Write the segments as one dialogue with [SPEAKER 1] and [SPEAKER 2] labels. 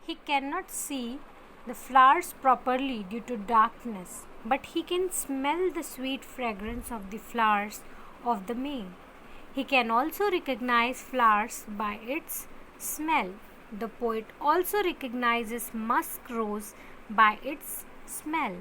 [SPEAKER 1] he cannot see the flowers properly due to darkness, but he can smell the sweet fragrance of the flowers of the May. He can also recognize flowers by its smell. The poet also recognizes musk rose by its smell.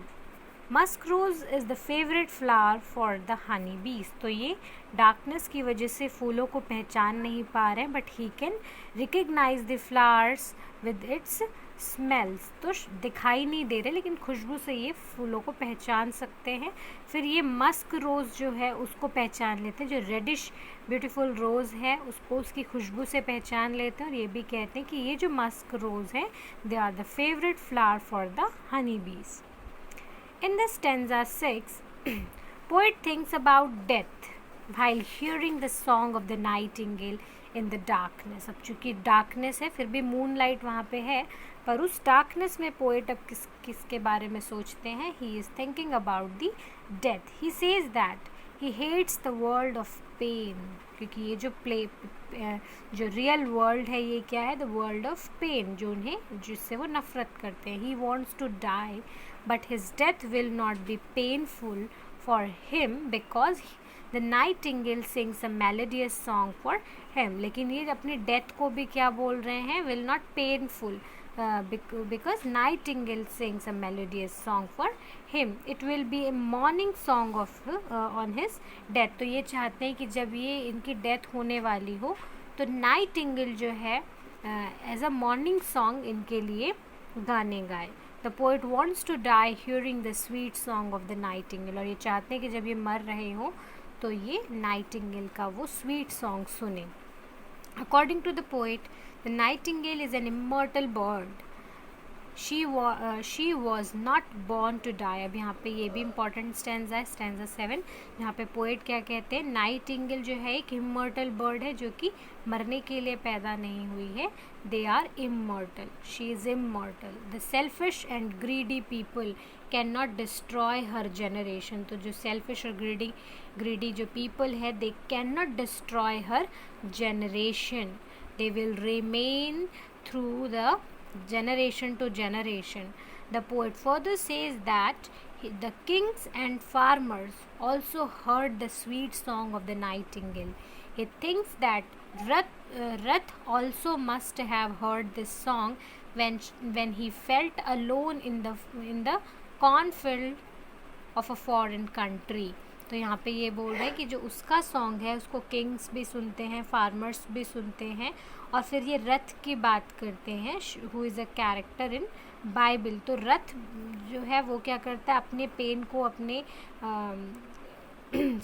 [SPEAKER 1] Musk rose is the favourite flower for the honey bees. तो ये darkness की वजह से फूलों को पहचान नहीं पा रहे हैं, but he can recognise the flowers with its smells. तो दिखाई नहीं दे रहे, लेकिन खुशबू से ये फूलों को पहचान सकते हैं. फिर ये मस्क रोज़ जो है उसको पहचान लेते हैं, जो रेडिश ब्यूटीफुल रोज़ है उसको उसकी खुशबू से पहचान लेते हैं, और ये भी कहते हैं कि ये जो मस्क रोज़ है they are the favourite flower for the honey bees. In the stanza 6, poet thinks about death while hearing the song of the nightingale in the darkness. अब चूँकि darkness है, फिर भी moonlight वहाँ पे है, पर उस darkness में poet अब किसके बारे में सोचते हैं? He is thinking about the death. He says that he hates the world of pain, क्योंकि ये जो रियल वर्ल्ड है ये क्या है? द वर्ल्ड ऑफ पेन, जिससे वो नफ़रत करते हैं. He wants to die, but his death will not be painful for him because the nightingale sings a melodious song for him. लेकिन ये अपनी डेथ को भी क्या बोल रहे हैं? Will not painful, because Nightingale sings a melodious song for him. It will be a mourning song of on his death. तो ये चाहते हैं कि जब ये इनकी डेथ होने वाली हो तो नाइटिंगेल जो है एज अ मॉर्निंग सॉन्ग इनके लिए गाने गाए. The poet wants to die hearing the sweet song of the nightingale. और ये चाहते हैं कि जब ये मर रहे हों तो ये नाइटिंगेल का वो स्वीट सॉन्ग सुने. According to the poet, the nightingale is an immortal bird. She was not born to die. अब यहाँ पे ये भी इम्पॉर्टेंट स्टैंजा है, स्टैंजा 7, यहाँ पे पोएट क्या कहते हैं? नाइटिंगेल जो है एक इमॉर्टल बर्ड है जो कि मरने के लिए पैदा नहीं हुई है. They are immortal. She is immortal. The selfish and greedy people can not destroy her generation. तो जो सेल्फिश और ग्रीडी जो पीपल है they can not destroy her generation. They will remain through the generation to generation. The poet further says that the kings and farmers also heard the sweet song of the nightingale. He thinks that Rath also must have heard this song when he felt alone in the cornfield of a foreign country. तो यहाँ पे ये बोल रहे हैं कि जो उसका सॉन्ग है उसको किंग्स भी सुनते हैं, फार्मर्स भी सुनते हैं, और फिर ये रथ की बात करते हैं who is a character in Bible. तो रथ जो है वो क्या करता है? अपने पेन को, अपने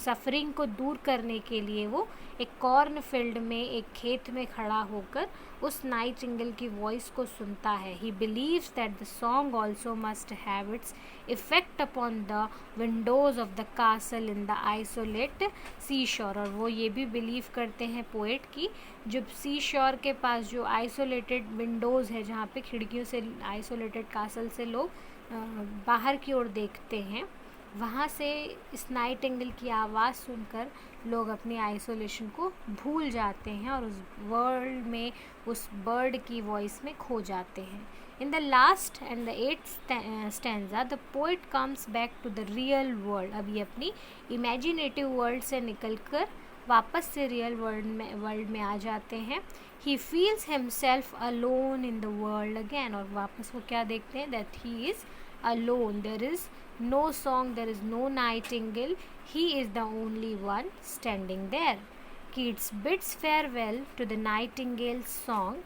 [SPEAKER 1] सफरिंग को दूर करने के लिए वो एक कॉर्न फील्ड में, एक खेत में खड़ा होकर उस नाइटिंगेल की वॉइस को सुनता है. He believes that the song also must have its effect upon the windows of the castle in the isolate sea shore. और वो ये भी बिलीव करते हैं पोएट की जब सी शोर के पास जो आइसोलेटेड विंडोज़ है, जहाँ पे खिड़कियों से आइसोलेटेड कासल से लोग बाहर की ओर देखते हैं, वहाँ से इस नाइटिंगेल की आवाज़ सुनकर लोग अपनी आइसोलेशन को भूल जाते हैं और उस वर्ल्ड में, उस बर्ड की वॉइस में खो जाते हैं. In the last and the 8th stanza the poet comes back to the real world. अब ये अपनी इमेजिनेटिव वर्ल्ड से निकलकर वापस से रियल वर्ल्ड में आ जाते हैं. He feels himself alone in the world again. और वापस वो क्या देखते हैं? That he is alone. There is no song, there is no nightingale. He is the only one standing there. Keats bids farewell to the nightingale's song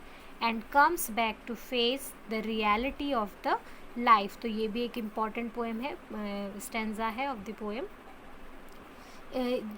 [SPEAKER 1] and comes back to face the reality of the life. तो ये भी एक important poem है, stanza है of the poem.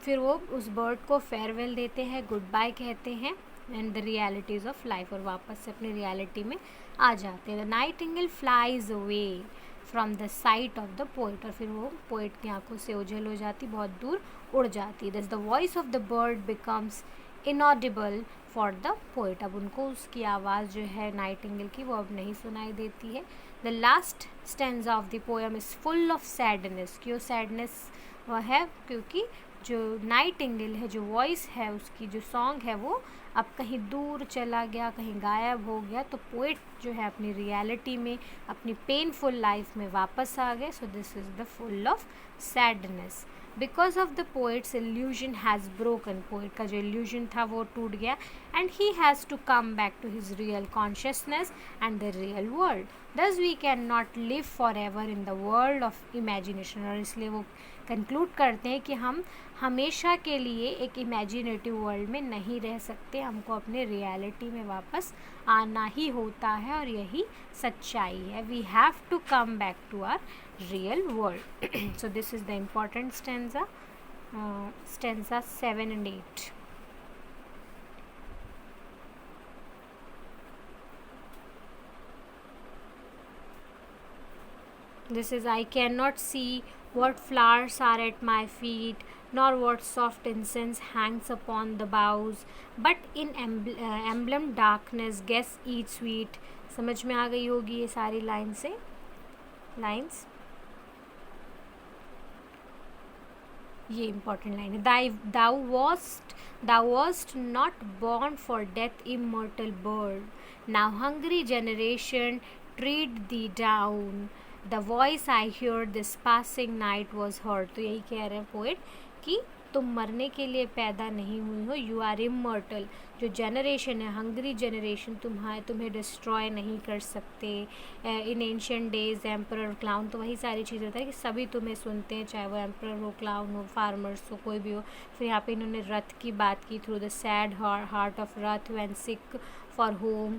[SPEAKER 1] फिर वो उस bird को फेयरवेल देते हैं, गुड बाय कहते हैं, and the realities of life, और वापस से अपनी रियलिटी में आ जाते हैं. The Nightingale flies away from the site of the poet. और फिर वो पोइट की आंखों से ओझल हो जाती, बहुत दूर उड़ जाती. दस the voice of the bird becomes inaudible for the poet. अब उनको उसकी आवाज़ जो है नाइटिंगेल की वो अब नहीं सुनाई देती है. The last stanza of the poem is full of sadness. क्यों सैडनेस वह है? क्योंकि जो नाइटिंगेल है, जो वॉइस है उसकी, जो सॉन्ग है वो अब कहीं दूर चला गया, कहीं गायब हो गया। तो पोइट जो है अपनी रियलिटी में, अपनी पेनफुल लाइफ में वापस आ गए। So this is the full of sadness because of the poet's illusion has broken. Poet का जो इल्यूजन था वो टूट गया and he has to come back to his real consciousness and the real world. Thus we can not live for ever in the world of imagination. और इसलिए वो conclude करते हैं कि हम हमेशा के लिए एक इमेजिनेटिव वर्ल्ड में नहीं रह सकते, हमको अपने रियलिटी में वापस आना ही होता है और यही सच्चाई है। We have to come back to our real world. So this is the important stanza, stanza 7 and 8. This is, I cannot see what flowers are at my feet, nor what soft incense hangs upon the boughs, but in emblem darkness guess each sweet. समझ में आ गई होगी ये सारी line से lines. ये important line है। thou wast not born for death, immortal bird, now hungry generation treat thee down, the voice I heard this passing night was heard। तो यही कह रहे हैं पोएट कि तुम मरने के लिए पैदा नहीं हुई हो, यू आर इमॉर्टल। जो जनरेशन है, हंग्री जनरेशन, तुम्हें डिस्ट्रॉय नहीं कर सकते। In ancient days emperor clown, तो वही सारी चीज़ें होता है कि सभी तुम्हें सुनते हैं, चाहे वो एम्परर हो, क्लाउन हो, फार्मर्स हो, कोई भी हो। फिर यहाँ पे इन्होंने रथ की बात की, through the sad heart of Ruth when sick for home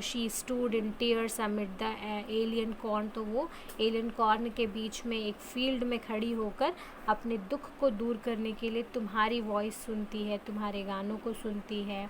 [SPEAKER 1] she stood in tears amid the alien corn. तो वो एलियन कॉर्न के बीच में एक फील्ड में खड़ी होकर अपने दुख को दूर करने के लिए तुम्हारी वॉइस सुनती है, तुम्हारे गानों को सुनती है।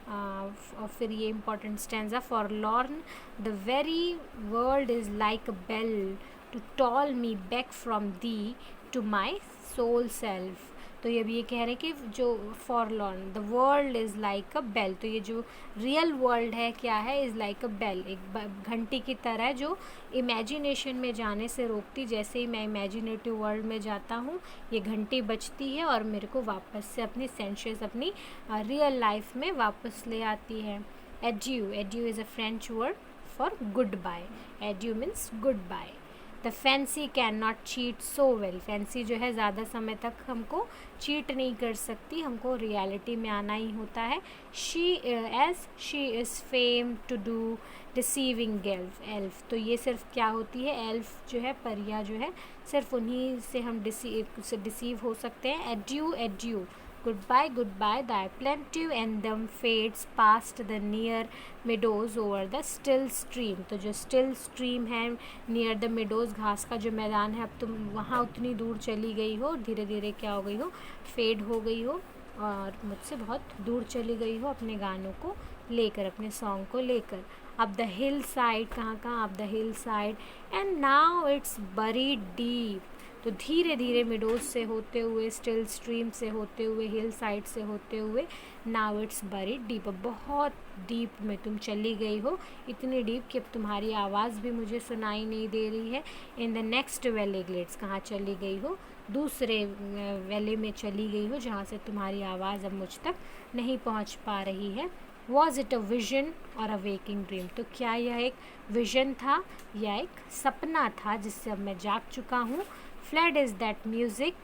[SPEAKER 1] और फिर ये important stanza, forlorn the very world is like a bell to toll me back from thee to my sole self. तो ये भी ये कह रहे हैं कि जो forlorn, the world is like a bell, तो ये जो रियल वर्ल्ड है क्या है, इज़ लाइक अ बेल, एक घंटी की तरह जो इमेजिनेशन में जाने से रोकती। जैसे ही मैं इमेजिनेटिव वर्ल्ड में जाता हूँ ये घंटी बजती है और मेरे को वापस से अपनी सेंसेस, अपनी रियल लाइफ में वापस ले आती है। Adieu is a French word for good bye. Adieu means good bye. The fancy can not cheat so well. Fancy जो है ज़्यादा समय तक हमको चीट नहीं कर सकती, हमको रियलिटी में आना ही होता है। She is fame to do deceiving elf. तो ये सिर्फ क्या होती है, एल्फ जो है, परिया जो है, सिर्फ उन्हीं से हम डिसीव हो सकते हैं। Edu goodbye, thy plenty and them fades past the near meadows over the still stream। तो जो still stream है, near the meadows, घास का जो मैदान है, अब तुम वहाँ उतनी दूर चली गई हो, धीरे धीरे क्या हो गई हो, फेड हो गई हो और मुझसे बहुत दूर चली गई हो अपने गानों को लेकर, अपने सॉन्ग को लेकर। अब द हिल साइड, कहाँ अब the hill side, and now it's buried deep. तो धीरे धीरे मिडोज से होते हुए, स्टिल स्ट्रीम से होते हुए, हिल साइड से होते हुए, नाउ इट्स बरीड डीप, बहुत डीप में तुम चली गई हो, इतनी डीप कि अब तुम्हारी आवाज़ भी मुझे सुनाई नहीं दे रही है। In the next valley glades, कहाँ चली गई हो, दूसरे वैले में चली गई हो जहाँ से तुम्हारी आवाज़ अब मुझ तक नहीं पहुँच पा रही है। वॉज इट अ विजन और अ वेकिंग ड्रीम, तो क्या यह एक विजन था या एक सपना था जिससे अब मैं जाग चुका हूँ। Fled is that music,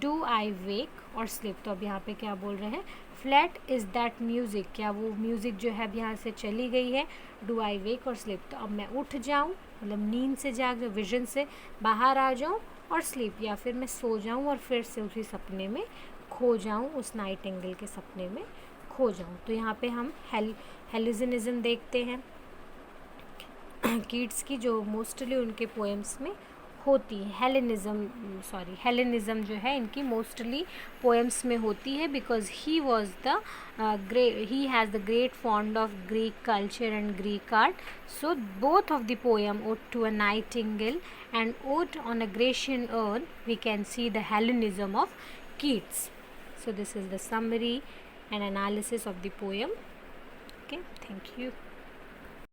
[SPEAKER 1] do I wake और स्लिप। तो अब यहाँ पे क्या बोल रहे हैं, फ्लड इज़ दैट म्यूज़िक, क्या वो म्यूज़िक जो है अब यहाँ से चली गई है, डू आई वेक और स्लिप। तो अब मैं उठ जाऊँ, मतलब नींद से जाग, विजन से बाहर आ जाऊँ, और स्लीप, या फिर मैं सो जाऊँ और फिर से उसी सपने में खो जाऊँ, उस नाइटिंगेल के सपने में खो जाऊँ। तो यहाँ पे हम हेलुसिनिज्म देखते हैं कीट्स की, जो मोस्टली उनके पोएम्स में होती है। हेलेनिज्म जो है इनकी मोस्टली पोएम्स में होती है, because he has the great fond of Greek culture and Greek art. So both of the poem ode to a nightingale and ode on a Grecian urn we can see the Hellenism of Keats. So this is the summary and analysis of the poem. Okay, thank you.